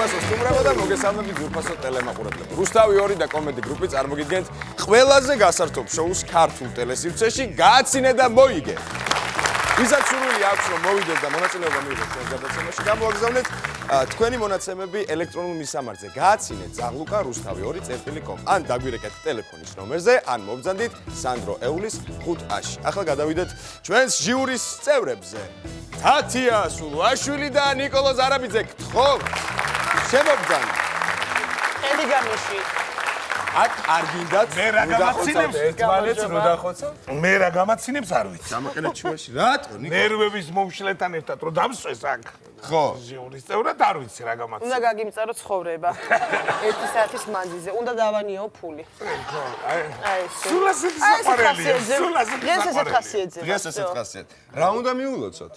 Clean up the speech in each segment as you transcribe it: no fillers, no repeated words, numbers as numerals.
ძვირფასო სტუმრებო და მოგესალმებით ძვირფასო ტელემაყურებლებო. რუსთავი 2 და კომედი გრუპი წარმოგიდგენთ ყველაზე გასართობ შოუს ქართულ ტელესივრცეში გააცინე და მოიგე. ვისაც სურვილი აქვს რომ მოვიდეს და მონაწილეობა მიიღოს ჩვენს გადაცემაში, გამოაგზავნეთ თქვენი მონაცემები ელექტრონულ მისამართზე. გააცინეთ ზაღლუკა rustavi2.com ან დაგვირეკეთ ტელეფონის ნომერზე, ან მობრძანდით სანდრო ეულის 5-აში. ახლა გადავიდეთ ჩვენს ჟიურის წევრებზე. თათია სულაშვილი და ნიკოლოზ არაბიძე გთხოვთ. შემოგძანთ. ელი გამიში. აქ არ გინდათ მე რა გამაცინებს ერთმანეთს რო დახოცავ? მე რა გამაცინებს არ ვიცი. დამაყენეთ შუაში. რატო? ნერვების მომშლეთან ერთად რო დამსვეს აქ. ხო. ჟიურის წევრად არ ვიცი რა გამაცინებს. უნდა გაგიმწარო ცხოვრება. 1 საათის მანძილზე. უნდა დავანიო ფული. აი ეს. სულ ასეთი საყარელია. სულ ასეთი დღეს ესეთ საყარელია. ხასიათზე. დღეს ესეთ ხასიათზე. რა უნდა მიულოცოთ?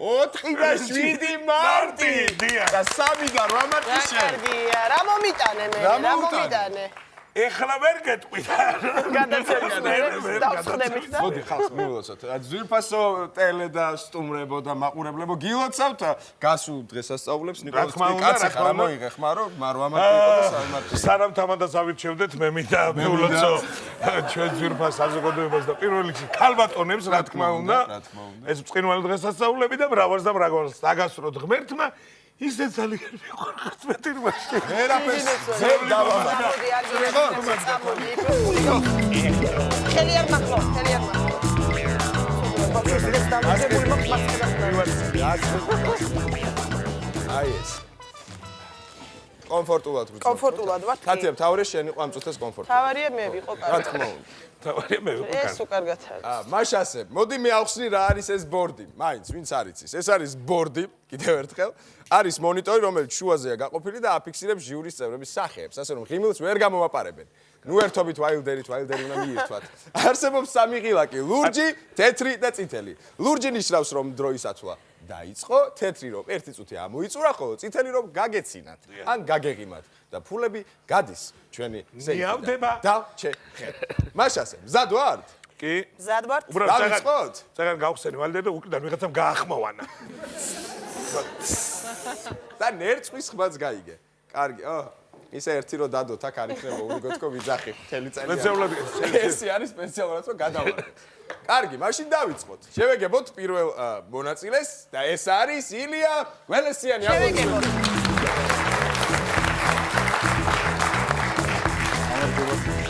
4 და 7 მარტი და 3 და 8 მარტი შენ. კარგია. რა მომიტანე მე? რა მომიტანე? ეხლა ვერ გეტყვი. გადაცემის მე დავწდებით და მოდი ხალხს მიულოცოთ. ძვირფასო ტელე და სტუმრებო და მაყურებლებო გილოცავთ გასულ დღესასწაულებს ნიკოლოზ კაცი ხარ მოიღე ხმარო მარო ამარტი იყო და 3 მარტი. სანამ თამადას ავირჩევდეთ მე მინდა მეულოცო ჩვენ ძვირფას საზოგადოებას და პირველ რიგში ქალბატონებს რა თქმა უნდა. ეს ბრწყინვალე დღესასწაულები და მრავალს და მრავალს დაგასროთ ღმერთმა ისე ძალიან მიყვარხართ მე თირმაში. ვერაფერს ძებ დავამატე. ხელი არ მახლო, ხელი არ მახლო. აი ეს. კომფორტულად ვიწევ. კომფორტულად ვარ. თათია, თავრე შენ იყო ამ წუთას კომფორტი. თავარია მე ვიყო რა კარგი. თქმა უნდა. თავარია მე ვიყო ეს უკარგად არის. მაშ ასე, მოდი მე ავხსნი რა არის ეს ბორდი. მაინც ვინც არ იცის. ეს არის ბორდი, კიდევ ერთხელ. არის მონიტორი, რომელიც შუაზეა გაყოფილი და აფიქსირებს ჟიურის წევრების სახეებს, ასე რომ ღიმილს ვერ გამომაპარებენ. ნუ ერთობით ვაილდერი უნდა მიირთვათ. არსებობს 3 ღილაკი: ლურჯი, თეთრი და წითელი. ლურჯი ნიშნავს რომ დროის აწვა დაიწყო, თეთრი რომ 1 წუთი ამოიწურა, ხოლო წითელი რომ გაგეცინათ ან გაგეღიმათ და ფულები გადის ჩვენი მიავდება და ჩეხე. მაშ ასე, მზად ვართ? კი. მზად ვარ? დავიწყოთ? წაგან გავხსენი ვალდე და უკიდან ვიღაცამ გაახმოვანა. და ნერწვის ხმაც გაიგე. კარგი, ისე ერთი რო დადოთ აქ არ იქნება უნგოთკო ვიძახი მთელი წელი. სპეციალურად ეს არის სპეციალურად რომ გადავარდეთ. კარგი, მაშინ დავიწყოთ. შევეგებოთ პირველ მონაწილეს და ეს არის ილია გველესიანი. შევეგებოთ.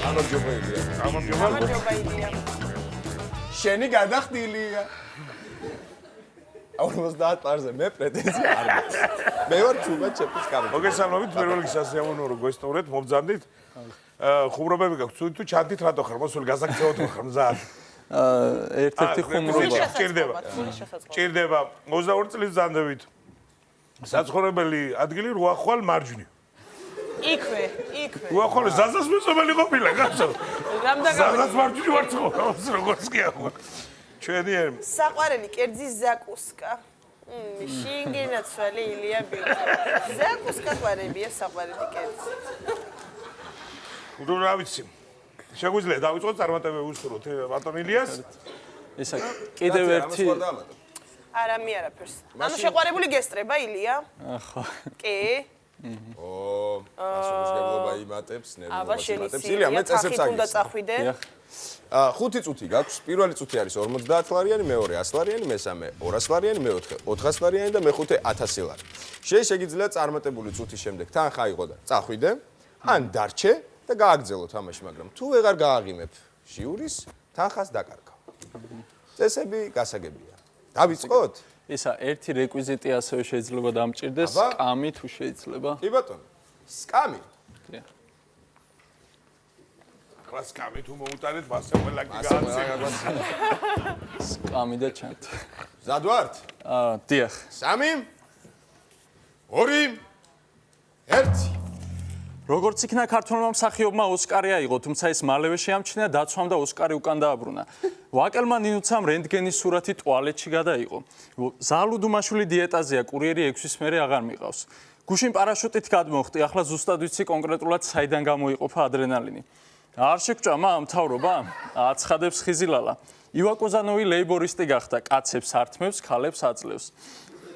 ამორჯობა ილია. გამარჯობა ილია. შენი გადახდილია. 50 პარზე მე პრეტენზია არ მაქვს. მე ვარ ჩუბა ჩემთვის კარგი. მოგესალმებით, პირველ რიგში სასიამოვნოა რომ გვესტუმრეთ, მობძანდით. ხუმრობები გაქვთ, თუ ჩანდით რატო ხარ? მოსული გასაქცევოთ ხარ მზად. ერთ-ერთი ხუმრობა. ჭირდება. ჭირდება. 22 წლის ზანდებით. საცხოვრებელი ადგილი რუახვალ მარჯვნივ. იქვე. რუახვალ ზაზას მეწობელი ყოფილა, კაცო. რამდენ ზაზას მარჯვნივ ვარ ცხოვრობს, როგორც კი ახლა. ჩვენი საყვარელი კერძის ზაკუსკა. შინგენაცვალი ილია ბიჭი. ზაკუსკა ყვარებია საყვარელი კერძი. თუ რა ვიცი. შეგვიძლია დავიწყოთ წარმატებები უსურვოთ ბატონ ილიას. ისა კიდევ ერთი არა მე არაფერს. ანუ შეყვარებული გესტრება ილია? ხო. კი. ასურისგებლობა იმატებს, აბა ნერვულობას შენი იმატებს. ილია, მე წესებს სილია უნდა აგიხსნა. წახვიდე. 5 წუთი გაქვს. პირველი წუთი არის 50 ლარიანი, მეორე 100 ლარიანი, მესამე 200 ლარიანი, მეოთხე 400 ლარიანი და მეხუთე 1000 ლარი. შეიძლება წარმატებული წუთის შემდეგ თანხა იყო და წახვიდე, ან დარჩე და გააგრძელო თამაში, მაგრამ თუ ვეღარ გააღიმებ ჟიურის, თანხას დაკარგავ. წესები გასაგებია. დავიწყოთ? ისა ერთი რეკვიზიტი ასევე შეიძლება დამჭირდეს, სკამი თუ შეიძლება. კი ბატონო. სკამი. კლასკამი თუ მოუტანეთ, მასე ყველა კი გააცემა. სკამი და ჩანთ. მზად ვართ? დიახ. 3 2 1 როგორც იქნა ქართველმა მსახიობმა ოსკარი აიღო, თუმცა ის მალევე შეამჩნია დაცვამ და ოსკარი უკან დააბრუნა. ვაკელმა ნინუცამ რენტგენის სურათი ტუალეტში გადაიღო. ზალუ დუმაშვილი დიეტაზეა, კურიერი 6-ის მერე აღარ მიყავს. გუშინ პარაშუტით გადმოხტი, ახლა ზუსტად ვიცი კონკრეტულად საიდან გამოიყოფა ადრენალინი. არ შეგჭა მთავრობა? აცხადებს ხიზილალა. ივაკოზანოვი ლეიბორისტი გახდა, კაცებს ართმევს, ქალებს აძლევს.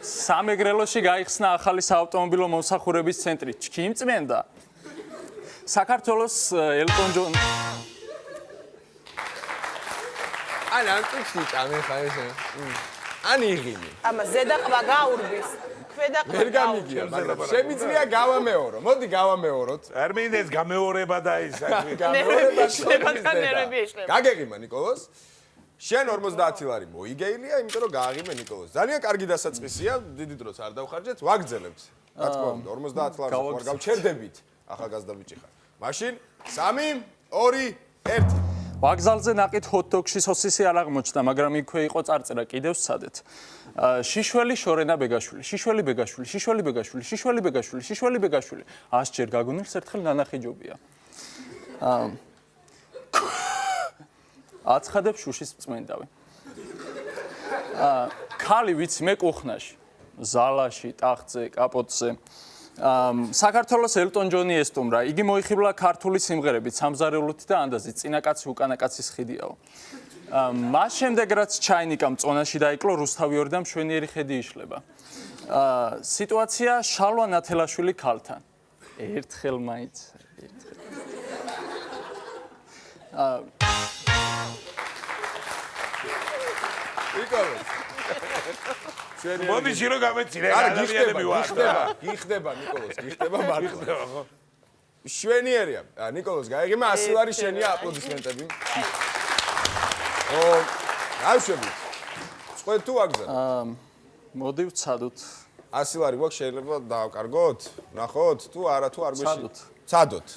სამეგრელოში გაიხსნა ახალი საავტომობილო მომსახურების ცენტრი. ჩქიმწმენდა. საქართველოს ელტონ ჯონ ან ანტიქსი წამე ხაიზე. ან იღიმი. ამა ზედა ყვა გაურბის. ქვედა ყვა. ვერ გამიგია, მაგრამ შემიძლია გავამეორო. მოდი გავამეოროთ. არ მინდა ეს გამეორება და ის ნერვები ეშლება და ნერვები ეშლება. გაგეღიმა ნიკოლოს. შენ 50 ლარი მოიგეილია, იმიტომ რომ გააღიმე ნიკოლოს. ძალიან კარგი დასაწყისია, დიდი დროს არ დავხარჯეთ, ვაგრძელებთ. რა თქმა უნდა, 50 ლარი ვარ გავჩერდებით. ახალგაზრდა ბიჭი ხარ. მაშინ 3, 2, 1. ვაგზალზე ნაყიდ ჰოთ-დოგში სოსისი არ აღმოჩნდა, მაგრამ იქვე იყო წარწერა კიდევ სცადეთ. შიშველი შორენა ბეგაშვილი, შიშველი ბეგაშვილი, შიშველი ბეგაშვილი, შიშველი ბეგაშვილი, შიშველი ბეგაშვილი. 100 ჯერ გაგონილს ერთხელ ნანახი ჯობია. აცხადებ შუშის წმენდავი. ქალი ვიცი მე კუხნაში, ზალაში, ტახტზე, კაპოტზე. საქართველოს ელტონ ჯონი ესტუმრა. იგი მოიხიბლა ქართული სიმღერებით, სამზარეულოთი და ანდაზით, წინაკაცი უკანაკაცის ხიდიაო. მას შემდეგ რაც ჩაინიკა მწონაში დაიკლო, რუსთავი ორი და მშვენიერი ხედი იშლება. სიტუაცია შალვა ნათელაშვილი ქალთან. ერთხელ მაინც, ერთხელ. ნიკოლოს. მოდი შირო გამეცინე, გიხდება ნიკოლოს, გიხდება მართლა. შვენიერია. ნიკოლოს გაიგიმა 100 ლარი შენია, აპლოდისმენტები. გავშვებით. წყვეთ თუ აგზავნა? მოდი ვცადოთ. 100 ლარი გვაქვს, შეიძლება დავკარგოთ? ნახოთ თუ არა, თუ არ გვეში. ცადოთ.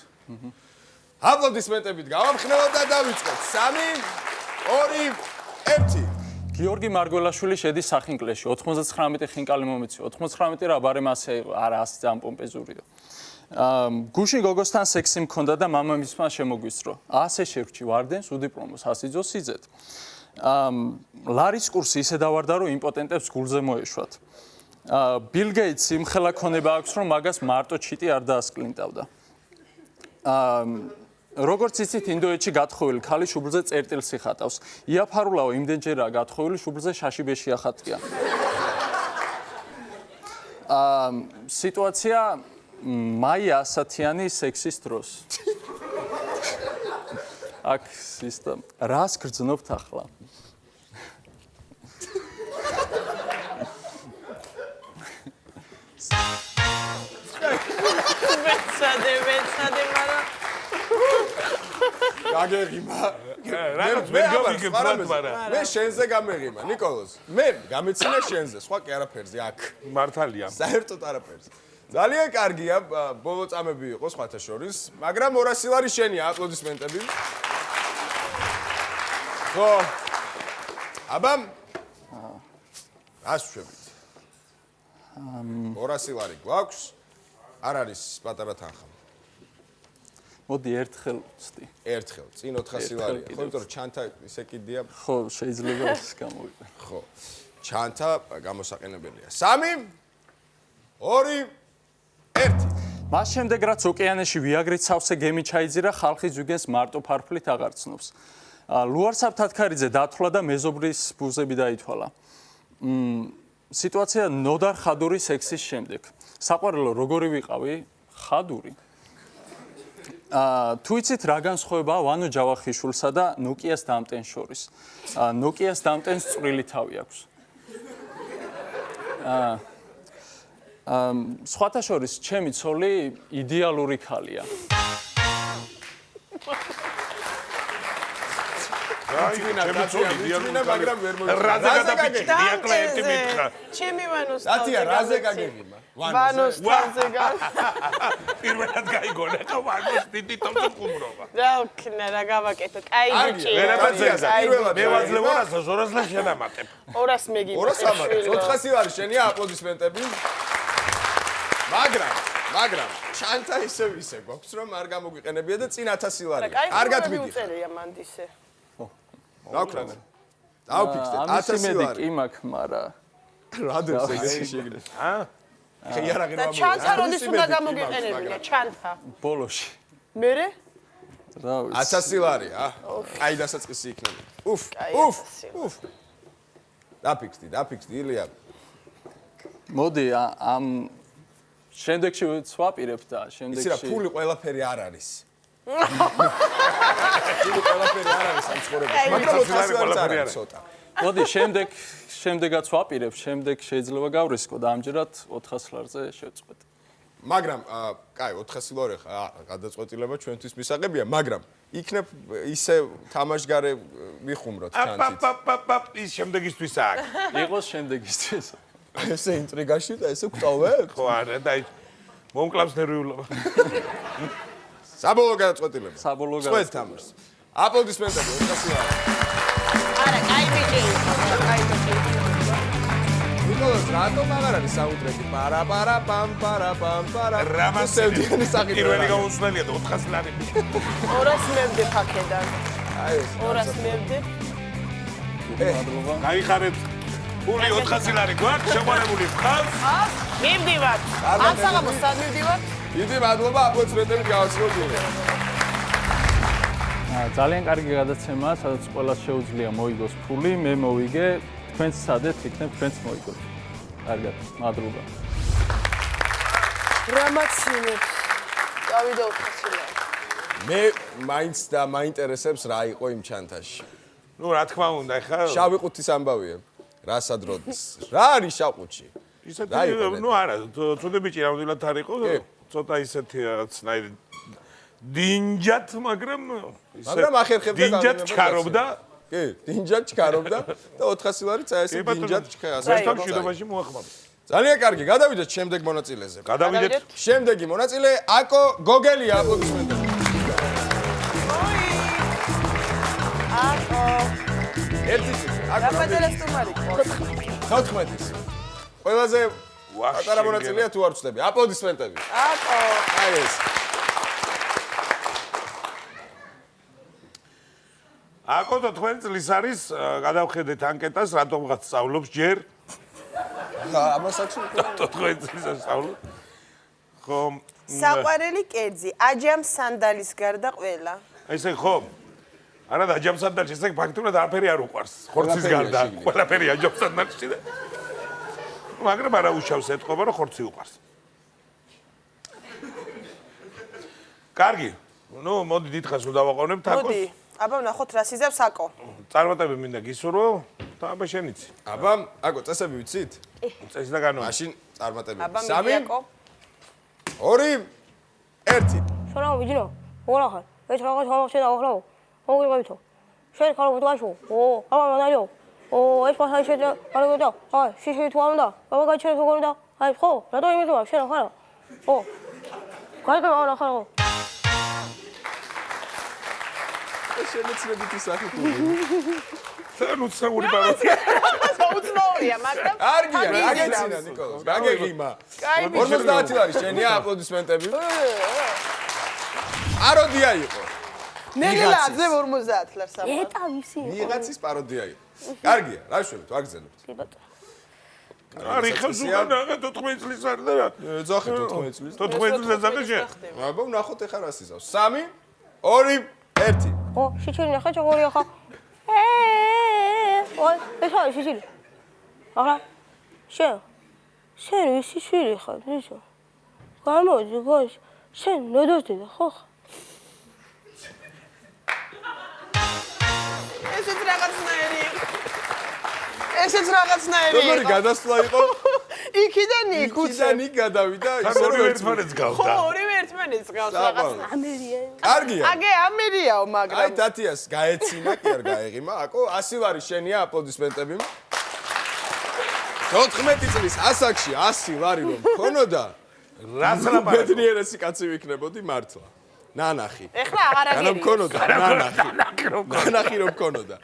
აპლოდისმენტებით გავამხნევოთ და დავიწყოთ. 3, 2, 1. გიორგი მარგველაშვილი შედის სახინკლეში. 99 ხინკალი მომეცი, 99 რა ბარემ ასე იყო, არა ასე ძალიან პომპეზურია. გუშინ გოგოსთან სექსი მქონდა და მამამისმა შემოგვისწრო. ასე შევჭი ვარდენს უდიპლომოს, ასიძო სიძეთ. ლარის კურსი ისე დავარდა, რომ იმპოტენტებს გულზე მოეშვათ. ბილ გეიტსი იმხელა ქონება აქვს, რომ მაგას მარტო ჩიტი არ დაასკლინტავდა. როგორც იცით, ინდოეთში გათხოვილი ქალი შუბლზე წერტილს იხატავს. იაფარულაო იმდენჯერაა გათხოვილი, შუბლზე შაშიბეში ახატია. სიტუაცია მაია ასათიანი სექსის დროს. აქ სისტემ რას გრძნობთ ახლა? ვეცადე, მაგრამ გაგეღიმა. მე შენზე გამეღიმა, ნიკოლოს. მე გამეცინა შენზე, სხვა კი არაფერზე აქ. მართალია. საერთოდ არაფერზე. ძალიან კარგია, ბოლო წამები იყო სხვათა შორის, მაგრამ 200 ლარი შენია, აპლოდისმენტები. ხო. აბა ასშვებით. 200 ლარი გვაქვს. არ არის პატარა თანხა. მოდი ერთხელ ვწდი. ერთხელ, წინ 400 ლარია. ხო, იმიტომ რომ ჩანთა ისე კიდია. ხო, შეიძლება ეს გამოვიყენო. ხო. ჩანთა გამოსაყენებელია. 3, 2, 1. მას შემდეგ რაც ოკეანეში ვიაგრით სავსე გემი ჩაიძირა, ხალხი ზვიგენს მარტო ფარფლით აღარ ცნობს. ლუარსაბ თათქარიძე დათვლა და მეზობრის ბუზები დაითვალა. სიტუაცია ნოდარ ხადური სექსის შემდეგ. საყვარელო როგორი ვიყავი? ხადური. თუ იცით რა განსხვავებაა ვანო ჯავახიშვილსა და ნოკიას დამტენს შორის? ნოკიას დამტენს წვრილი თავი აქვს. სხვათა შორის ჩემი ცოლი იდეალური ქალია. მაგრამ ვერ მოიწონა. რაზე გადაბიჭი, დიაკლე ერთი მითხრა. ჩემი ვანოს დათია, რაზე გაგეღიმა? ვანოს თავზე გან. პირველად გაიგონა, ხო, ვანოს დიდი თომზე ყუმრობა. რა ვქნა, რა გავაკეთო? კაი ბიჭი. მე ვაძლევ 200 ლარი შენამატებ. 200 მეგიბა. 400 ლარი შენია, აპლოდისმენტები. მაგრამ ჩანთა ისე გვაქვს, რომ არ გამოგვიყენებია და წინ 1000 ლარია. კარგად მიდიხარ. უწერია მანდისე. რა ვქნა? დავფიქრეთ 1000 ლარი. კი მაქვს, მაგრამ რადებს ეგრე შეგნეს? იარაღი და ჩანთა როდის უნდა გამოგვიყენებინა ჩანთა? ბოლოში. მერე? რა ვიცი. 1000 ლარია. აი დასაწყისი იქნება. უფ. დაფიქრდი, ილია. მოდი ამ შემდეგში ვსვაპირებ და იცი რა, შემდეგში ფული ყველაფერი არ არის. ფული ყველაფერი არ არის ამ ცხოვრებაში, მაგრამ 400 არ არის ცოტა. მოდი შემდეგაც ვაპირებ, შემდეგ შეიძლება გავრისკო და ამჯერად 400 ლარზე შევწყვეტ. მაგრამ კაი 400 ლარი ხა გადაწყვეტილება ჩვენთვის მისაღებია, მაგრამ იქნებ ისე თამაშგარე მიხუმროთ ჩანთით. ის შემდეგისთვის აქვს. იყოს შემდეგისთვის. ესე ინტრიგაში და ესე გვტოვებ? ხო არა და მომკლავს ნერვიულობა. საბოლოო გადაწყვეტილება. საბოლოო წვეთ თამაშს. აპლოდისმენტები 400 ლარი. არა, კაი ბიჭი. კაი ბიჭი. ნიკოლას რატომ აღარ არის საუნდტრეკი? პარა პარა პამ პარა პამ პარა. რამას სევდიანი საკითხი. პირველი გაუცნელია და 400 ლარი. 200 მევდე ფაქედან. აი ეს. 200 მევდე. მადლობა. გაიხარეთ. ფული 400 ლარი გვაქვს, შეყვარებული ხავს. მივდივართ. ამ საღამოს სად მივდივართ? დიდი მადლობა აპლოდისმენტებით გავაცნობთ. ძალიან კარგი გადაცემაა, სადაც ყველას შეუძლია მოიგოს ფული, მე მოვიგე, თქვენც სადეთ იქნებ, თქვენც მოიგოთ. კარგად, მადლობა. რამაცინებ. წავიდა 400 ლარი. მე მაინც და მაინტერესებს რა იყო იმ ჩანთაში. ნუ რა თქმა უნდა, ხა შავი ყუთის ამბავია. რასადროდის? რა არის შავყუთში? ისეთი რა იყო? ნუ არა, ცუდი ბიჭი რამოდენად არ იყო, ცოტა ისეთი რაღაცნაირი დინჯათ, მაგრამ მაგრამ ახერხებდა დინჯათ ჩქარობდა. კი, დინჯათ ჩქარობდა და 400 ლარი წაესე დინჯათ ჩქარობდა. საერთოდ მშვიდობაში მოახმარდა. ძალიან კარგი, გადავიდეთ შემდეგ მონაწილეზე. გადავიდეთ. შემდეგი მონაწილე აკო გოგელია, აპლოდისმენტები. აკო. ერთი წუთი. რა პატარა სტუმარი? 14-ის. ყველაზე პატარა მონაწილეა თუ არ ვწდები. აპლოდისმენტები. აკო. აი ეს. აკო 20 წლის არის, გადავხედეთ ანკეტას, რატომღაც სწავლობს ჯერ. ამასაც 20 წლის სწავლობს. ხო, საყვარელი კერძი, აჯამ სანდალის გარდა ყველა. ესე ხო. არა და აჯამ სანდალში, ესე ფაქტურად არაფერი არ უყვარს. ხორცის გარდა, ყველაფერი აჯამ სანდალში და მაგრამ არა უშავს ეთყობა, რომ ხორცი უყვარს. კარგი. ნუ მოდი დიდხანს დავაყოვნებთ აკოს. მოდი, აბა ვნახოთ რა სიზავს აკო. წარმატები მინდა გისურვო და აბა შენიცი. აბა, აკო წესები ვიცით? წესი და განონი. მაშინ წარმატებები. აბა 3 მიდი აკო. 2 1 შორა ვიჯინო ორახან ეს რაღაც გამახსენდა ახლა მოგიყვებითო შენ ხარ ვდგაშო აბა მანაიო ეს პასაჟი შედა არგოდა აი შიში თუ არ უნდა აბა გაჩერე როგორ უნდა აი ხო რატო იმითო შენ ხარ გაიგე არა ხარ შენეცნებითი სახით. თან უცნაური პაროდია. უცნაურია, მაგრამ კარგია, გაგეცინა ნიკოლას, გაგეღიმა. 50 ლარი შენია აპლოდისმენტები. პაროდია იყო. ნეგელაძე 50 ლარს აბა. ეტა ვისი ვიღაცის პაროდია იყო. კარგია, რა შევით, ვაგზავნებთ. კი ბატონო არი ხავს უკან 14 წლის არ და რა. ეძახი 14 წლის. 14 წლის ეძახი შენ. აბა ვნახოთ ეხა რა სიზავს. 3 2 1 ო შიჩილი ნახე როგორია ხა ой ეს არის შიჩილი ახლა შენ ვისი შვილი ხარ ისო გამოდი გოშ შენ ნოდოსდი ხო ესეც რაღაცნაირი. ესეც რაღაცნაირი. როგორი გადასვლა იყო? იქიდან იქ იქიდან იქ გადავიდა თან ისე ორივე რომ ერთმანეთს ხო, გავდა. ორივე ერთმანეთს გავს რაღაც. ამერია კარგია. აგე ამერიაო, აი მაგრამ დათიას გაეცინა კი არ გაეღიმა. აკო 100 ლარი შენია აპლოდისმენტები. 14 წლის ასაკში 100 ლარი რომ ქონოდა, რაც ლაპარაკობ. ბედნიერესი კაცი ვიქნებოდი მართლა. ნანახი. ეხლა აღარ ანუ აგერია. მქონოდა ნანახი რომ მქონოდა.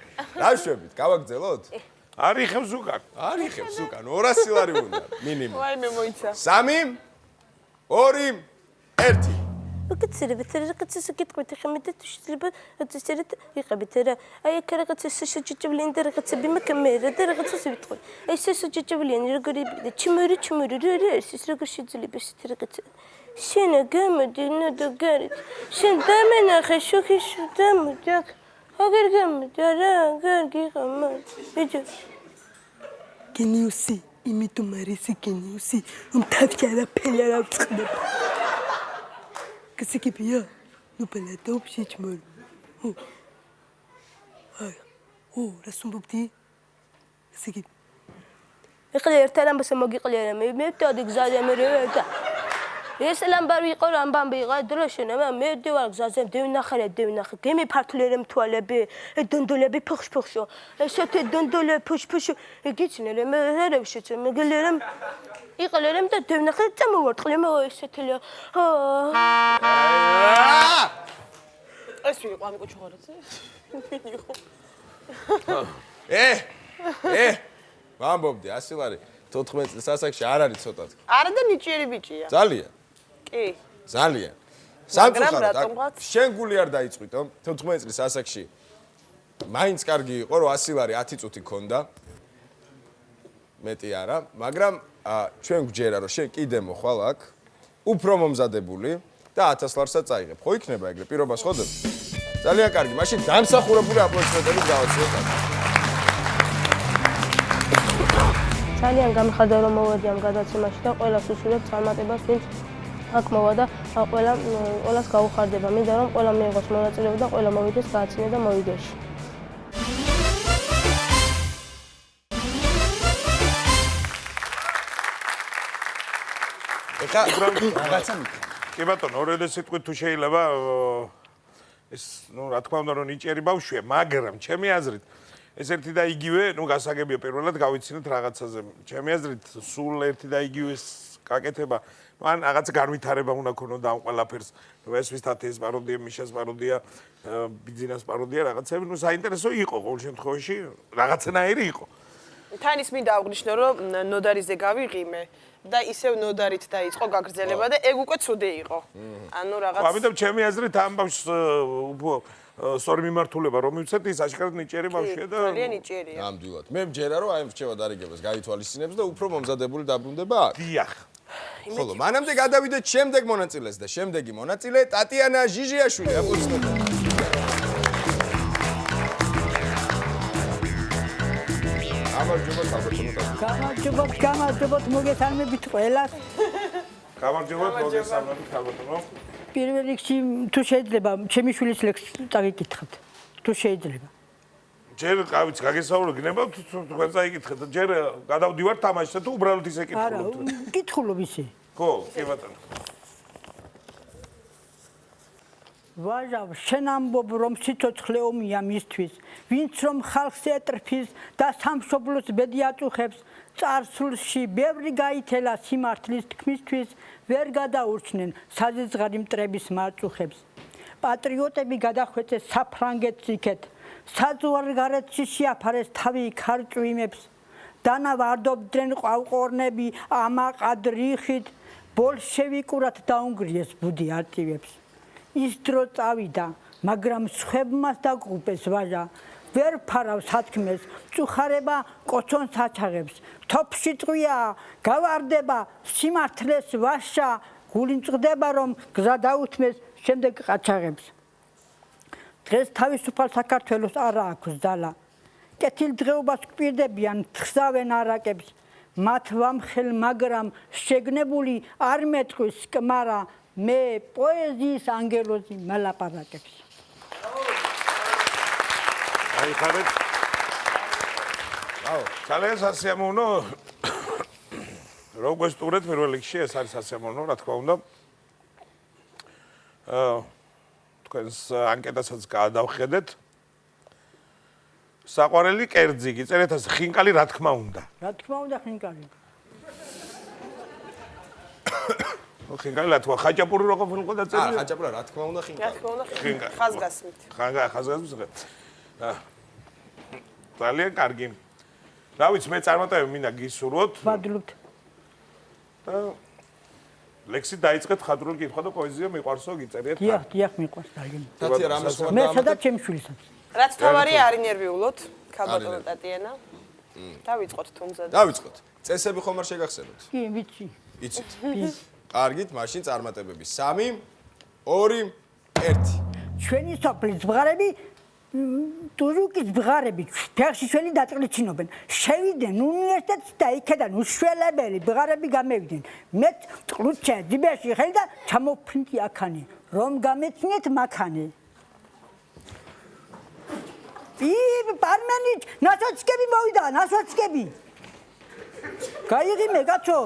რა შვებით, გავაგზელოთ? არიხებს უკან. არიხებს უკან 200 ლარი უნდა მინიმუმ. ვაიმე მოიცა. 3 2 1 უკაცრებით რაღაცას გეტყვით ხა მე და შეიძლება წესერეთ იყებით რა აი აქ რაღაცა შეჭიჭვლიან და რაღაცები მაკამერა და რაღაცას ვიტყვი აი შეჭიჭვლიან როგორი და ჩმური რა ეს როგორ შეიძლება ეს რაღაცა შენ გამოდი ნუ გარეთ შენ დამენახე შუქი დამოდი აქ აგერ გამოდი რა გარგი ხომ ბიჭო გენიუსი იმიტომ არის გენიოსი, რომ თავში არაფერი არ ავწყდება. გასაგებია? ნუ ბალადობ შეჭმორ. რას უმბობდი? გასაგები. ეხლა ერთ ამბას მოგიყლიერე, მე მეთოდი გზაზე მე რა. ეს ლამბარი იყო, რამბამბი იყო, დროშენა, მე დევარ გზაზე, დევნახე, გემი ფართლერე მთვალები, დონდოლები ფუხშ-ფუხშო. ესეთი დონდოლები ფუხშ-ფუხშო. გიცნერე, მე რევშეც, მე გელერემ იყლერემ და დევნახე წამოვარტყლე, მე ესეთი. ეს ვიყო ამ კუჩხორაზე? ვამბობდი, ასილარი 14 წლის ასაკში არ არის ცოტათ. არა და ნიჭიერი ბიჭია. ძალიან. კი. ძალიან. რატომღაც? სამწუხაროდ, შენ გული არ დაიწყვიტო 14 წლის ასაკში. მაინც კარგი იყო, რომ ასილარი 10 წუთი ქონდა. მეტი არა, მაგრამ ჩვენ გვჯერა, რომ შენ კიდე მოხვალ აქ, უფრო მომზადებული და 1000 ლარსაც წაიღებ. ხო იქნება ეგრე პირობას ხოდებ? ძალიან კარგი. მაშინ დამსახურებული აპლოდისმენტები გავაცილოთ. ძალიან გამიხარდა რომ მოვედი ამ გადაცემაში და ყველას უსურვებ წარმატებას, ვინც აქ მოვა და ყველას გაუხარდება. მინდა რომ ყველა მიიღოს მონაწილეობა და ყველა მოვიდეს გააცინე და მოვიგეში. ეხლა რაღაცა მიქნა. კი ბატონო, ორედა სიტყვით თუ შეიძლება ეს, ნუ რა თქმა უნდა, რომ ნიჭიერი ბავშვია, მაგრამ ჩემი აზრით ეს ერთი და იგივე, ნუ გასაგებია პირველად გავიცინოთ რაღაცაზე. ჩემი აზრით სულ ერთი და იგივე გაკეთება, მან რაღაც განვითარება უნდა ქონოდა ამ ყველაფერს. ნუ ეს ვისთათის პაროდია, მიშას პაროდია, ბიძინას პაროდია, რაღაცები, ნუ საინტერესო იყო ყოველ შემთხვევაში, რაღაცნაირი იყო. თანის მინდა აღვნიშნო, რომ ნოდარიზე გავიღიმე და ისევ ნოდარით დაიწყო გაგრძელება და ეგ უკვე ცუდი იყო. ანუ რაღაც ამიტომ ჩემი აზრით ამ ბავშვს სწორი მიმართულება რომ მივცეთ, ის აშკარად ნიჭიერი ბავშვია და ძალიან ნიჭიერია. ნამდვილად. მე მჯერა რომ აი რჩევა დარიგებას გაითვალისწინებს და უფრო მომზადებული დაბრუნდება აქ. დიახ. ხოლო მანამდე გადავიდეთ შემდეგ მონაწილეს და შემდეგი მონაწილე ტატიანა ჟიჟიაშვილი. აპლოდისმენტები. გამარჯობათ მოგესალმებით ყველას. გამარჯობათ მოგესალმებით ქალბატონო. პირველ რიგში თუ შეიძლება ჩემი შვილის ლექსს წაგიკითხებთ. თუ შეიძლება. ჯერ გავიც გაგესაურო გნებავთ თქვენ წაიკითხეთ. ჯერ გადავდივარ თამაშზე თუ უბრალოდ ისე არა, კითხულობთ. კითხულობ ისე. ხო, კი ბატონო. ვაჟავ, შენ ამბობ რომ სიცოცხლე ომია მისთვის, ვინც რომ ხალხს ეტრფის და სამშობლოს ბედი აწუხებს, წარსულში ბევრი გაითელა სიმართლის თქმისთვის, ვერ გადაურჩნენ საზეწღარი მტრების მარწუხებს. პატრიოტები გადახვეწეს საფრანგეთს იქეთ, საზღვარგარეთში შეაფარეს თავი ქარწვიმებს, დანა ვარდობდნენ ყვავყორნები ამაყად რიხით, ბოლშევიკურად დაუნგრიეს ბუდი არწივებს. ის დრო წავიდა, მაგრამ სხვებმას დაგუპეს ვაჟა, ვერ ფარავს სათქმეს, წუხარება კოცონს აჩაღებს, თოფში წვია, გავარდება სიმართლეს ვაშა, გული მწყდება რომ გზა დაუთმეს, შემდეგ ყაჩაღებს. დღეს თავისუფალ საქართველოს არა აქვს ძალა. კეთილდღეობას გვპირდებიან, თხზავენ არაკებს, მათ ვამხელ, მაგრამ შეგნებული არ მეტყვის კმარა, მე პოეზიის ანგელოზი მალაპარაკებს. აიხარეთ. აუ, ძალიან სასიამოვნო. რო გვესტურეთ პირველ რიგში, ეს არის სასიამოვნო, რა თქმა უნდა. თქვენს ანკეტასაც გადავხედეთ. საყვარელი კერძი, გიწერეთ ასე, ხინკალი რა თქმა უნდა. რა თქმა უნდა ხინკალი. ხინკალი რა თქმა, ხაჭაპური რო ყოფილიყო დაწერილი. ხაჭაპურა რა თქმა უნდა რა ხინკალი. თქმა უნდა ხაზგასმით. ხაზგასმით. ძალიან კარგი. რა ვიცი, მე წარმატებები მინდა გისურვოთ. ვადლობთ. და ლექსი დაიწყეთ ხადრული კითხვა და პოეზია მიყვარსო, გიწერიეთ. დიახ, მიყვარს ძალიან. ტატია რამეს მე სადაც ჩემი შვილისაც. რაც თავარია არ ინერვიულოთ, ქალბატონო ტატიანა. დავიწყოთ თუმცა. დავიწყოთ. წესები ხომ არ შეგახსენოთ? კი, ვიცი. იცით. კარგით, მაშინ წარმატებები 3, 2, 1. ჩვენი სოფლის ზღარები ტუზუკის ბღარები ფეხში შველი დაწყვეტინობენ. შევიდნენ უნივერსიტეტს და იქიდან უშველებელი ბღარები გამევიდნენ. მე ტყუჩა ძიბეში ხელი და ჩამოფრინდი აქანი. რომ გამეცნიეთ მაქანი. პარმენი ნასოჩკები მოვიდა, ნასოჩკები. გაიღიმე კაცო.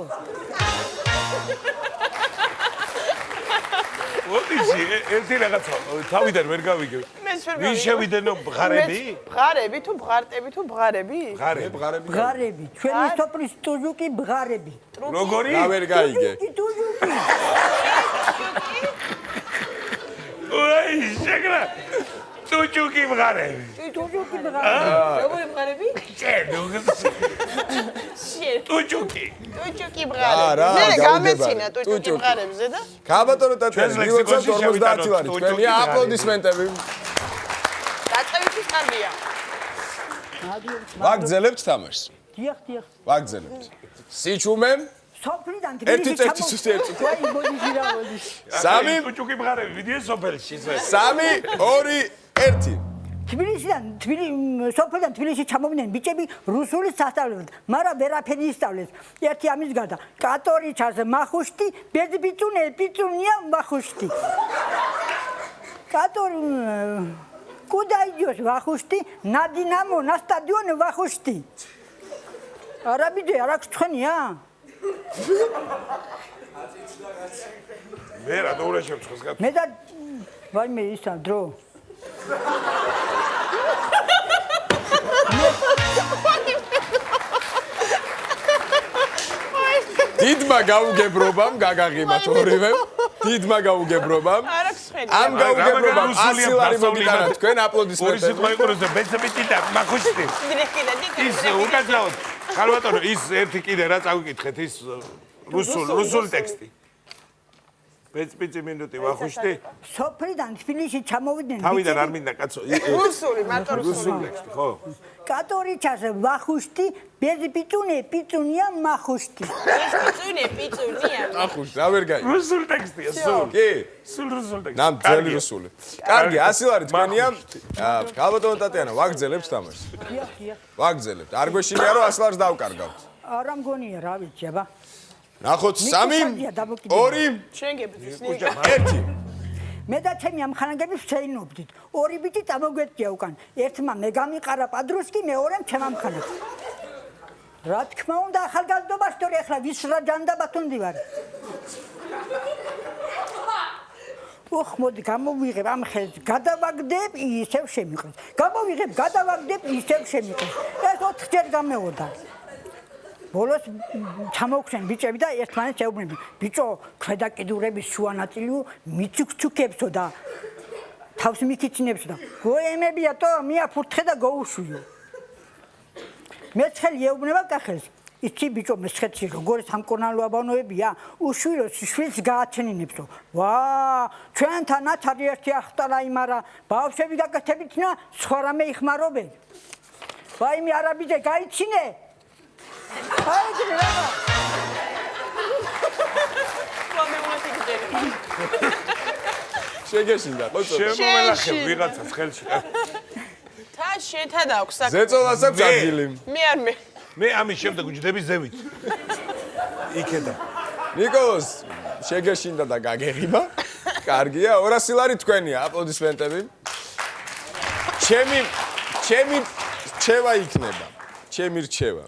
ოდიში, ერთი რაღაცა თავიდან ვერ გავიგებ. ვინ შევიდენო ბღარები? ბღარები თუ ბღარტები თუ ბღარები? ბღარები. ჩვენი სოფლის ტუზუკი ბღარები. როგორი? რა ვერ გაიგე. ტუზუკი. ოი, შეგრა. ტუჩუკი ბღარები. ტუზუკი ბღარები. როგორი ბღარები? ტუჩუკი. ტუჩუკი ბღარები. მე გამეცინა ტუჩუკი ბღარებზე და ქაბატონო ტატიანი, ჩვენს ლექსიკონში 50 ლარი თქვენი აპლოდისმენტები. დაწყებითი სტადია. ვაგრძელებთ თამაშს. დიახ. ვაგრძელებთ. სიჩუმემ სოფლიდან ერთი წესი სუსტი ერთი. ვაი, მოდი რა მოდი. სამი, ტუჩუკი ბღარები ვიდიეს სოფელში ისე. 3, 2, 1. სოფლიდან თბილისში ჩამოვიდნენ ბიჭები რუსული სასწავლებლად, მაგრამ ვერაფერი ისწავლეს. ერთი ამის გარდა, კატორი ჩას მახუშტი, ბეძბიწუნე, პიწუნია მახუშტი. კატორი კუდა идёшь ვახუშტი, на динамо, на стадион ვახუშტი. არაბიდე არ აქვს ცხენია? მე რა დაურაშევ ცხენს გა. მე და ვაიმე ისა დრო. დიდმა გაუგებრობამ გაგაღიმათ ორივე. დიდმა გაუგებრობამ. არ აქვს ცხენი. ამ გაუგებრობამ 100 ლარი მოგიტანა თქვენ ორი აპლოდისმენტები. სიტყვა იყურეს და ბეძბიწი და მახუშტი. ის უკაცრავად. ხალბატონო, ის ერთი კიდე რა წავიკითხეთ ის რუსულ ტექსტი. ბეძბიწი მინუტი ვახუშტი. სოფლიდან თბილისში ჩამოვიდნენ თავიდან არ მინდა კაცო. რუსული, მარტო რუსული. ტექსტი, ხო? კატორი ჩას ვახუშტი, ბეძბიწუნე, პიწუნია მახუშტი. პიწუნია. ახუშ, რა ვერ გაიგე. რუსულ ტექსტია, სულ. კი. სულ რუსულ ტექსტი. ნამდვილი რუსული. კარგი, 100 ლარი თქვენია. ქალბატონო ტატიანა, ვაგრძელებთ თამაშს. ვაგრძელებთ. არ გვეშინია რომ 100 ლარს დავკარგავთ. არა მგონია რა ვიცი, აბა. ნახოთ 3, 2, შენ გებძის 1. მე და ჩემი ამხანაგები ვცეინობდით. ორი ბიჭი წამოგვეწია უკან. ერთმა მე გამიყარა პადრუსკი, მეორემ ჩემ ამხანაგს. რა თქმა უნდა, ახალგაზრდობაში თორე ახლა ვის რა ჯანდაბათონდი ვარ. ოხ, მოდი გამოვიღებ ამ ხელს, გადავაგდებ, ისევ შემიყრეს. გამოვიღებ, გადავაგდებ, ისევ შემიყრეს. ეს 4 ჯერ გამეოდა. ბოლოს ჩამოვხსენ ბიჭები და ერთმანეთს ეუბნებიან. ბიჭო, ქვედა კიდურების შუა ნაწილი მიცუქცუქებსო და თავს მიქიცინებსო და გოემებია თო მიაფურთხე და გოუშვიო. მეცხელი ეუბნება კახელს. იცი ბიჭო, მეცხეთში როგორ სამკურნალო აბანოებია, უშვილოს შვილს გააჩენინებსო. ვა, ჩვენთან აჩარი ერთი ახტარა იმარა, ბავშვები გაკეთებინა, სხვა რამე იხმარობენ. ვაიმე არაბიდე გაიცინე. აი კიდე რა. შეგეშინდა, ყოწო. შემომელახე ვიღაცას ხელში. თა შეთან აქვს საქმე. ზეწოლას აქვს ადგილი. მე არ მე. მე ამის შემდეგ ვჯდები ზევით. იქედა. ნიკოლოს შეგეშინდა და გაგეღიმა. კარგია, 200 ლარი თქვენია, აპლოდისმენტები. ჩემი რჩევა იქნება. ჩემი რჩევა.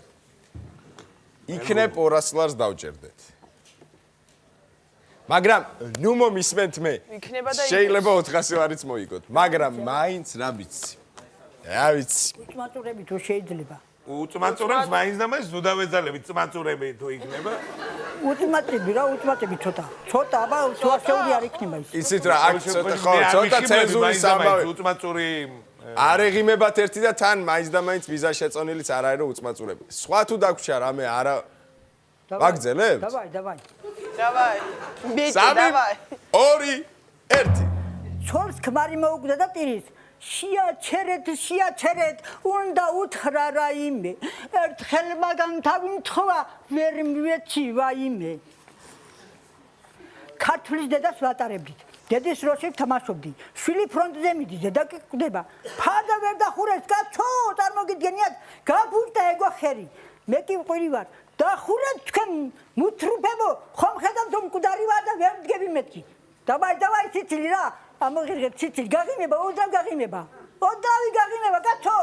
იქნებ 200 ლარს დავჭერდეთ. მაგრამ ნუ მომისმენთ მე. იქნება და შეიძლება 400 ლარიც მოიგოთ, მაგრამ მაინც რა ვიცი. რა ვიცი. უწმაწურები თუ შეიძლება. უწმაწურებს მაინც და მაინც ნუ დავეძალებით წმაწურები თუ იქნება. უწმაწები რა, უწმაწები ცოტა. ცოტა, აბა, თუ ასეული არ იქნება ის. იცით რა, აქ ცოტა ხო, ცოტა ცენზურის ამბავი. უწმაწური არ ეღიმებათ ერთი და თან მაინც და მაინც ვიზა შეწონილიც არ არის რომ უწმაწურები. სხვა თუ დაგვრჩა რამე არა ვაგრძელებთ? დავაი. დავაი. ბიჭი, 3, დავაი. 2, 1. ცოლს ქმარი მოუკვდა და ტირის. შეაჩერეთ, უნდა უთხრა რაიმე. ერთხელ მაგან თავი მთხოვა, ვერ მივეცი ვაიმე. ქართლის დედას ვატარებდით. დედის როლში თამაშობდი. შვილი ფრონტზე მიდის, დედა კი კვდება. ფადა ვერ დახურეს, კაცო, წარმოგიდგენიათ, გაფუჭდა ეგო ხერი. მე კი მყვირი ვარ. დახურეთ თქვენ მუთრუფებო, ხომ ხედავთ რომ მკვდარი ვარ და ვერ მდგები მეთქი. დავაი ციცილი რა. ამოღირგეთ ციცილი, გაღიმება, ოდავ გაღიმება. ოდავი გაღიმება, კაცო.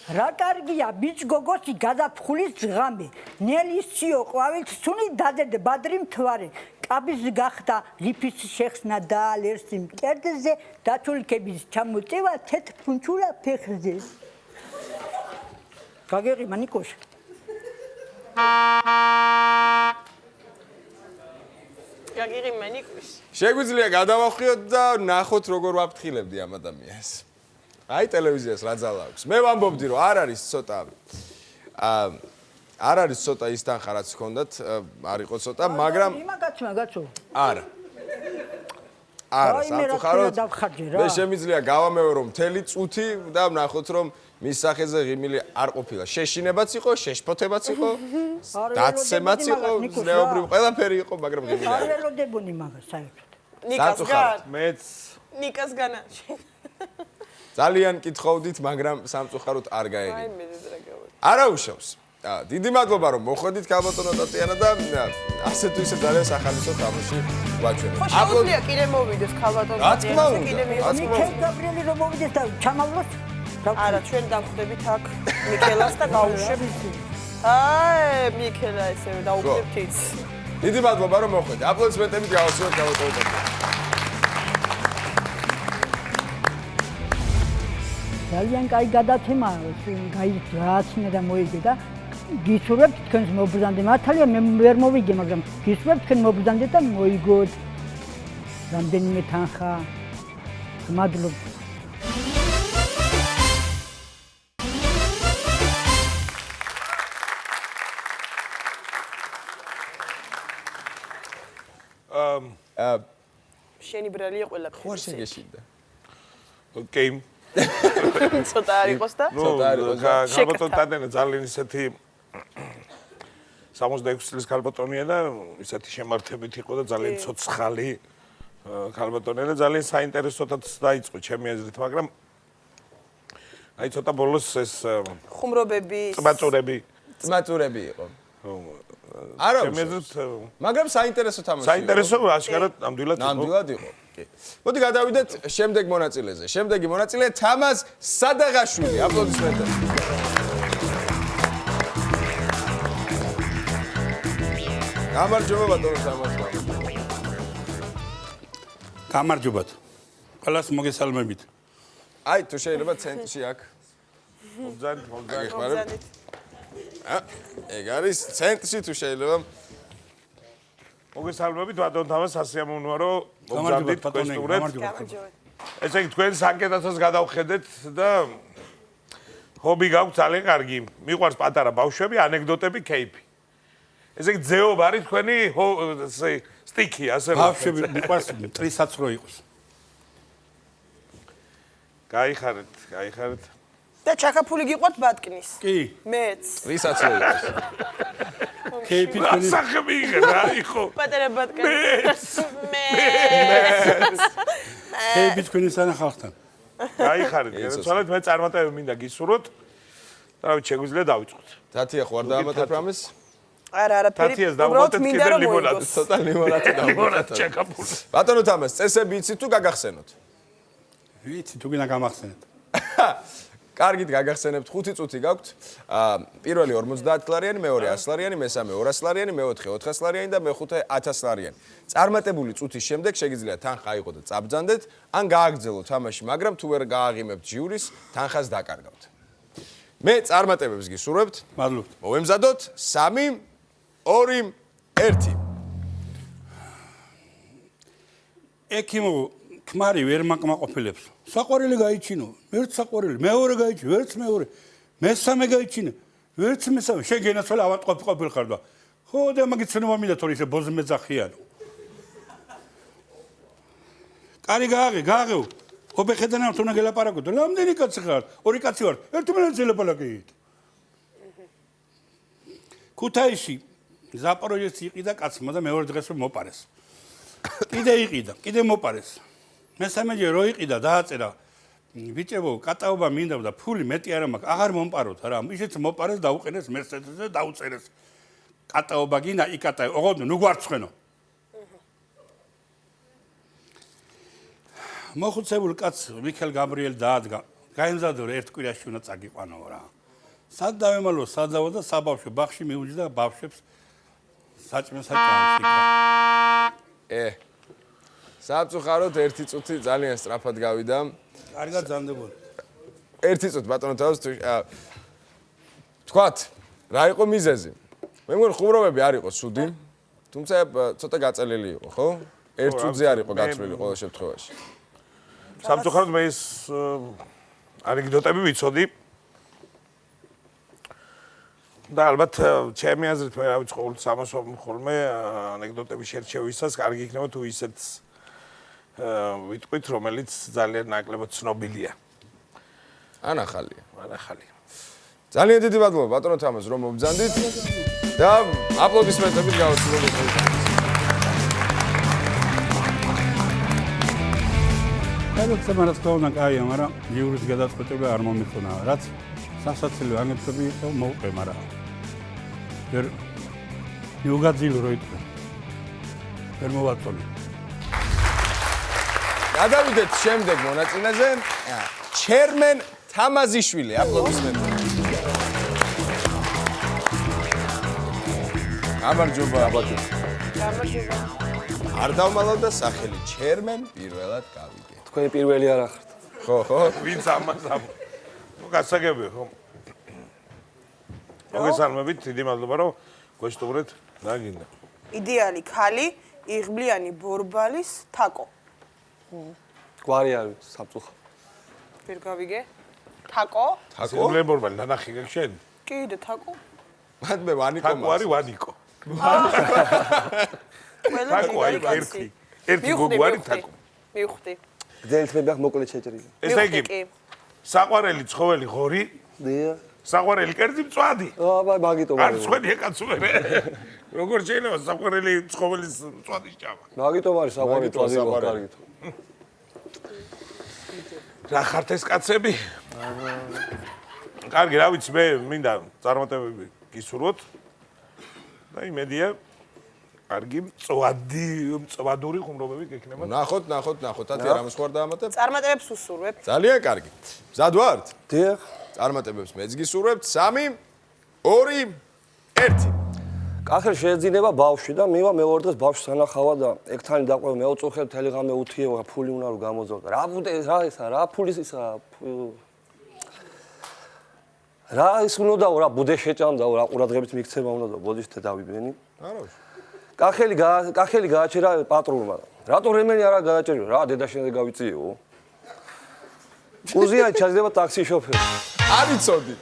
რა კარგია ბიჭ გოგოსი გადაფხულის ღამე ნელის ციო ყვავილთ სუნი დადედე ბადრი მთვარე კაბის გახდა ლიფის შეხსნა და ალერსი მკერდზე დათულკების ჩამოწევა თეთ ფუნჩულა ფეხზე გაგეღიმა ნიკოш გაგეღიმა ნიკოш შეგვიძლია გადავახიოთ და ნახოთ როგორ ვაფრთხილებდი ამ ადამიანს აი ტელევიზიას რა ძალა აქვს. მე ვამბობდი რომ არ არის ცოტა ის თანხა რაც ჰქონდათ, არ იყო ცოტა, მაგრამ იმაგაცო. არა. სამწუხაროდ მე შემიძლია გავამეორო მთელი წუთი და ვნახოთ რომ მის სახეზე ღიმილი არ ყოფილა. შეშინებაც იყო, შეშფოთებაც იყო, დაცემაც იყო, ზნეობრივ ყველაფერი იყო, მაგრამ ღიმილი არ ველოდებონი მაგას საერთოდ. ნიკას განა. ძალიან კითხავდით, მაგრამ სამწუხაროდ არ გაიგე. არა უშავს. დიდი მადლობა რომ მოხვედით ქალბატონო ტატიანა და ასე თუ ისე ძალიან სახალისო თამაში ვაჩვენეთ. ხო შეუძლია კიდე მოვიდეს ქალბატონო ტატიანა კიდე მივიდეს. მიქელ გაბრიელი რომ მოვიდეს და ჩამავლოს. არა, ჩვენ დავხვდებით აქ მიქელას და გავუშვებით. აი, მიქელა ესე დაუკვირთ ის. დიდი მადლობა რომ მოხვედით. აპლოდისმენტებით გავასწროთ ქალბატონო ტატიანა. ძალიან კაი გადაცემაა, გაიცნე და მოიგე და გისურვებთ თქვენს მობრძანდე. მართალია მე ვერ მოვიგე, მაგრამ გისურვებთ თქვენ მობრძანდეთ და მოიგოთ. რამდენიმე თანხა. მადლობა. შენი ბრალია ყველაფერი. ხო არ შეგეშინდა. ოკეი. ცოტა არ იყოს და ქალბატონო ტატიანა ძალიან ისეთი 66 წლის ქალბატონია და ისეთი შემართებით იყო და ძალიან ცოცხალი ქალბატონია და ძალიან საინტერესოთაც დაიწყო ჩემი აზრით, მაგრამ აი ცოტა ბოლოს ეს ხუმრობები წმაწურები იყო. არა მაგრამ საინტერესო თამაში. საინტერესო აშკარად ნამდვილად იყო. მოდი გადავიდეთ შემდეგ მონაწილეზე. შემდეგი მონაწილე თამაზ სადაღაშვილი. აპლოდისმენტები. გამარჯობა ბატონო თამაზ. გამარჯობათ. ყველას მოგესალმებით. აი თუ შეიძლება ცენტრში აქ. მოგზაურობთ. ეგ არის ცენტრში თუ შეიძლება. მოგესალმებით ბატონ თამაზ სასიამოვნოა რომ მოგზაურობთ კვესტურეთ. ესე იგი თქვენ საკეთასაც გადავხედეთ და ჰობი გაქვთ ძალიან კარგი. მიყვარს პატარა ბავშვები, ანეკდოტები, კეიფი. ესე იგი ძეობ არის თქვენი სტიკი, ასე რომ ბავშვები მიყვარს ტრისაცრო იყოს. გაიხარეთ. და ჩაკაფული გიყვართ ბატკნის. კი. მეც. რისაცრო იყოს. კეიფი თქვენი სახები იღება, იყო. პატარა ბატკანი. კეიფი თქვენი სანახავთან. გაიხარეთ, გერცვალეთ მე წარმატებები მინდა გისურვოთ. და რა ვიცი, შეგვიძლია დავიწყოთ. თათია ხო არ დაამატებ რამეს? არა, არაფერი. თათიას დავუყოთ კიდე ლიმონადი. ცოტა ლიმონადი ლიმონადი ჩაკაფული. ბატონო თამაზ, წესები იცით თუ გაგახსენოთ? ვიცი, თუ გინდა გამახსენეთ. კარგით გაგახსენებთ 5 წუთი გაქვთ. პირველი 50 ლარიანი, მეორე 100 ლარიანი, მესამე 200 ლარიანი, მეოთხე 400 ლარიანი და მეხუთე 1000 ლარიანი. წარმატებული წუთის შემდეგ შეგიძლიათ თანხა აიღოთ და წაბრძანდეთ, ან გააგრძელოთ თამაში, მაგრამ თუ ვერ გააღიმებთ ჟიურის, თანხას დაკარგავთ. მე წარმატებებს გისურვებთ. მადლობა. მოვემზადოთ 3 2 1. ექიმო ქმარი ვერ მაკმაყოფილებს. საყვარელი გაიჩინო, ვერც საყვარელი, მეორე გაიჩინო, ვერც მეორე, მესამე გაიჩინე, ვერც მესამე. შენ გენაცვალე ავატყოფი ყოფილ ხარ და ხო და მაგით ცნობა მინდა თორე ისე ბოზმეძახიანო. კარი გააღე. ობეხედან ამ თუნა გელაპარაკოთ. რამდენი კაცი ხარ? ორი კაცი ვარ. ერთმანეთს ელაპარაკეთ. ქუთაისში ზაპოროჟიეს იყიდა კაცმა და მეორე დღეს მოპარეს. კიდე იყიდა, კიდე მოპარეს. მესამეჯერ რო იყიდა დააწერა ბიჭებო, კატაობა მინდა და ფული მეტი არა მაქვს, აღარ მომპაროთ რა. ისიც მოპარეს და უყენეს მერსედესზე და დაუწერეს. კატაობა გინდა იკატაო, ოღონდ ნუ გვარცხენო. მოხუცებულ კაცს მიქელ გაბრიელ დაადგა. გაემზადო ერთ კვირაში უნდა წაგიყვანო რა. სად დავემალო, სადავო და საბავშვო ბაღში მიუჯდა ბავშვებს საჭმელს აკეთებს იქ. სამწუხაროდ ერთი წუთი ძალიან სწრაფად გავიდა. კარგად ზანდებოდი. ერთი წუთი ბატონო თავს თქვათ, რა იყო მიზეზი? მე მგონი ხუმრობები არ იყო ცუდი, თუმცა ცოტა გაწელილი იყო, ხო? ერთ წუთზე არ იყო გაწვლილი ყოველ შემთხვევაში. სამწუხაროდ მე ის ანეკდოტები ვიცოდი. და ალბათ ჩემი აზრით მე რა ვიცი ყოველთვის ამას ხოლმე ანეკდოტები შერჩევისას კარგი იქნება თუ ისეთ ვიტყვით რომელიც ძალიან ნაკლებად ცნობილია. ან ახალია. ახალია. ძალიან დიდი მადლობა ბატონო თამაზ რომ მომბრძანდით და აპლოდისმენტებით გავაცნობთ. ალბათ მარას თქონა კაია, მაგრამ იურის გადაწყვეტილება არ მომიწონა, რაც სასაცილო ანეკდოტები იყო მოუყე, მაგრამ ვერ მიუგაძილო რო იტყვი. ვერ მოვაწონე. გადავიდეთ შემდეგ მონაწილეზე. ჩერმენ თამაზიშვილი, აპლოდისმენტები. გამარჯობა. გამარჯობა. არ დავმალავ და სახელი ჩერმენ პირველად გავიგე. თქვენი პირველი არ ახართ. ხო. ვინც ამას ნუ გასაგებია ხო? მოგესალმებით, დიდი მადლობა რომ გვესტუმრეთ რა გინდა. იდეალი ქალი, იღბლიანი ბორბალის თაკო. გვარი არ ვიცი, სამწუხაროდ. ვერ გავიგე? თაკო? თაკო? ლემბორბალი ნანახი გაკ შენ? კიდე თაკო? მადმე ვანიკო. თაკო არის ვანიკო. თაკო აი ერთი. ერთი გოგო არის თაკო. მივხვდი. გძელით მე ბახ მოკლედ შეჭრილი. ესე იგი საყვარელი ცხოველი ღორი, დია. საყვარელი კერძი მწვადი. აბა მაგიტო არ მარი. სხვენია კაცურე. როგორ შეიძლება საყვარელი ცხოველის მწვადი ჭამა? მაგიტო მარი საყვარელი წვადი იყო კარგით. რა ხართ ეს კაცები? კარგი, რა ვიცი, მე მინდა წარმატებები გისურვოთ. და იმედია კარგი მწვადური ხუმრობები გექნება. ნახოთ, ათი რამის ხوار დაამატებ? წარმატებებს უსურვებ. ძალიან კარგი. მზად ვართ? დიახ. წარმატებებს მეც გისურვებთ. 3 2 1 კახელ შეეძინება ბავშვი და მივა მეორე დღეს ბავშვს ანახავა და ეგთანი დაყვევა მეუწუხე მთელი ღამე უთიევა ფული უნდა რომ გამოძავდა. რა ბუდე რა ისა რა ფულის ისა რა ის უნდა რა ბუდე შეჭამდაო რა ყურადღებით მიქცევა უნდა და ბოდიშთე დავიბენი. კახელი გააჩერა პატრონმა. რატო რემენი არა გააჩერიო? რა დედა შენზე გავიწიეო? უზიან ჩაძდება ტაქსი შოფერი. არ იცოდი.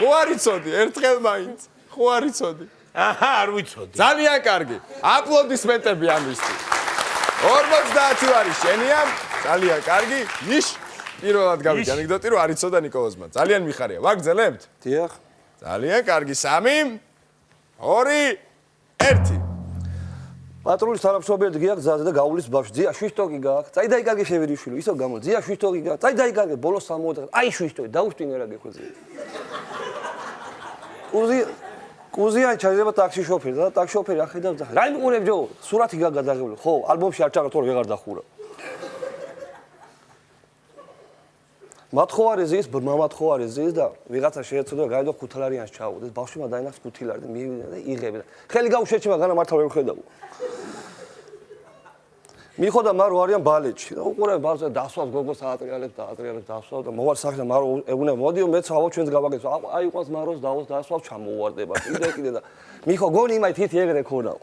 ხო არ იცოდი, ერთხელ მაინც. ხო არ იცოდი. აჰა, არ ვიცოდი. ძალიან კარგი. აპლოდისმენტები ამისთვის. 50 არის შენია. ძალიან კარგი. ნიშ პირველად გავიგე ანეკდოტი რომ არ იცოდა ნიკოლოზმა. ძალიან მიხარია. ვაგრძელებთ? დიახ. ძალიან კარგი. 3 2 1 პატრულის თანამშრომელი გიახ გზაზე და გაულის ბავშვი. ძია შვიშტოკი გააქვს. წაი დაიკარგე შევერიშვილი. ისო გამო. ძია შვიშტოკი გააქვს. წაი დაიკარგე ბოლოს 60. აი შვიშტოკი დაუშტინე რა გეხვეწე. კუზიან ჩაიდება ტაქსი შოფერი და ტაქსი შოფერი ახედავს და რა იმყურებ ჯო? სურათი გადაღებული. ხო, ალბომში არ ჩაღებ თორე ვეღარ დახურა. მათხოვარი ზის, მამათხოვარი ზის და ვიღაცა შეეცოდა გაიდო ხუთლარიანს ჩაუდეს. ბავშვმა დაინახს 5 ლარი და მიევიდა და იღებდა. ხელი გაუშეჩება, განა მართავ ვერ ხედავ. მიხოდა მარო არიან ბალეტში. და უყურებ ბავშვს დასვავს გოგოს აატრიალებს დასვავს და მოვალ სახე და მარო ეგუნა მოდიო მეც ავო ჩვენს გავაგებს. აი ყავს მაროს დასვავს ჩამოვარდება. კიდე და მიხო გონი იმაი თითი ეგრე ქონაო.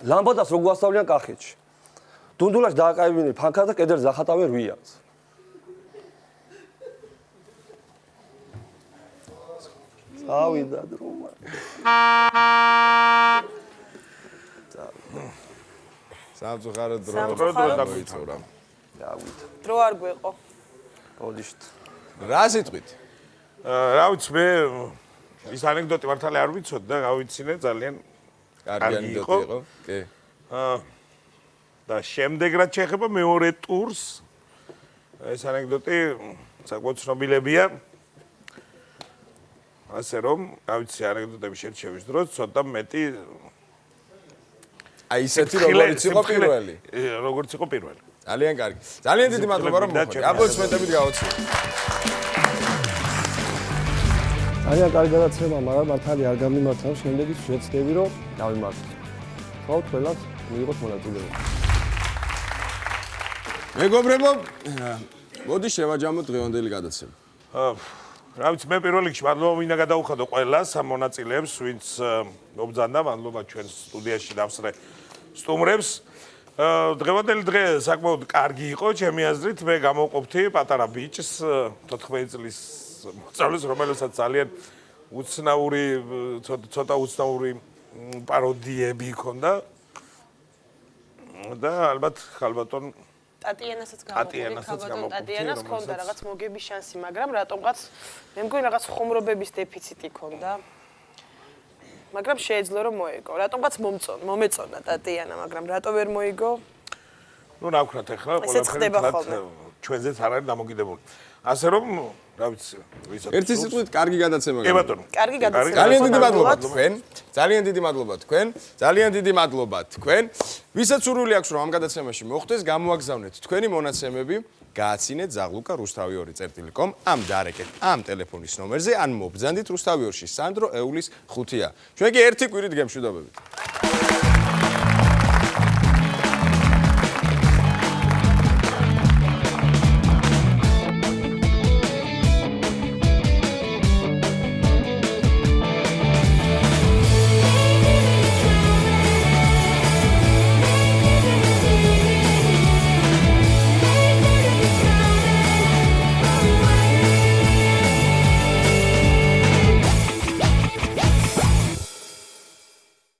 ლამბოდას რო გვასწავლიან კახეთში. დუნდულაში დააკავებინე ფანქა და კედელზე ახატავენ რვიანს. წავიდა დრომა. სამწუხაროდ დრო სამწუხაროდ ვიცურა. დავით. დრო არ გვეყო. ბოდიშთ. რა სიტყვით? რა ვიცი მე ის ანეკდოტი მართალი არ ვიცოდი და გავიცინე ძალიან კარგი ანეკდოტი იყო. კი. და შემდეგ რაც შეეხება მეორე ტურს ეს ანეკდოტი საკმაოდ ცნობილებია. ასე რომ, რა ვიცი ანეკდოტების შერჩევის დროს ცოტა მეტი აი ისეთი როგორც იყო პირველი. როგორც იყო პირველი. ძალიან კარგი. ძალიან დიდი მადლობა რომ მოხვედით. აპლოდისმენტებით გავაცნობთ. ძალიან კარგი გადაცემა, მაგრამ მართალი არ გამიმართა, შემდეგაც შეცდები რომ დავიმართოთ. ხო, ყველას მიიღოთ მონაწილეობა. მეგობრებო, მოდი შევაჯამოთ დღევანდელი გადაცემა. რა ვიცი, მე პირველ რიგში მადლობა მინდა გადაუხადო ყველას ამ მონაწილეებს, ვინც მობრძანდა, მადლობა ჩვენ სტუდიაში დავსრე სტუმრებს. დღევანდელი დღე საკმაოდ კარგი იყო, ჩემი აზრით, მე გამოვყოფთი პატარა ბიჭს 14 წლის მოწამეს, რომელსაც ძალიან უცნაური, ცოტა უცნაური პაროდიები ჰქონდა. და ალბათ ხალბატონ ტატიანასაც ტატიანას ჰქონდა რაღაც მოგების შანსი, მაგრამ რატომღაც მე მგონი რაღაც ხუმრობების დეფიციტი ჰქონდა. მაგრამ შეეძლო რომ მოიგო. რატომღაც მომეწონა ტატიანა, მაგრამ რატო ვერ მოიგო? ნუ რა ვქნათ ახლა, ყველაფერი ჩვენზეც არ არის დამოკიდებული. ასე რომ, რა ვიცი, ვისაც ერთი სიტყვით კარგი გადაცემა. კი ბატონო. კარგი გადაცემა. ძალიან დიდი მადლობა თქვენ. ძალიან დიდი მადლობა თქვენ. ძალიან დიდი მადლობა თქვენ. ვისაც სურვილი აქვს რომ ამ გადაცემაში მოხვდეს, გამოაგზავნეთ თქვენი მონაცემები, გააცინეთ ზაღლუკა rustavi2.com ამ დარეკეთ ამ ტელეფონის ნომერზე, ან მობრძანდით rustavi2-ში სანდრო ეულის 5-ია. ჩვენ კი ერთი კვირით გემშვიდობებით.